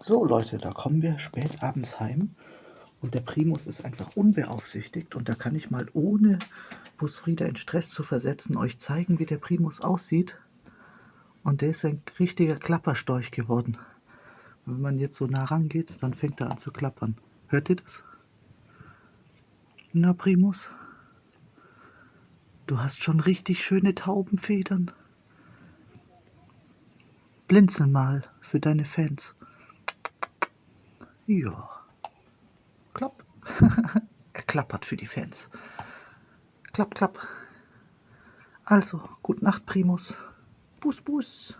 So Leute, da kommen wir spät abends heim und der Primus ist einfach unbeaufsichtigt und da kann ich mal, ohne Busfrieda in Stress zu versetzen, euch zeigen, wie der Primus aussieht. Und der ist ein richtiger Klapperstorch geworden. Wenn man jetzt so nah rangeht, dann fängt er an zu klappern. Hört ihr das? Na Primus, du hast schon richtig schöne Taubenfedern. Blinzel mal für deine Fans. Ja, klapp. Er klappert für die Fans. Klapp, klapp. Also, gute Nacht, Primus. Bus, bus.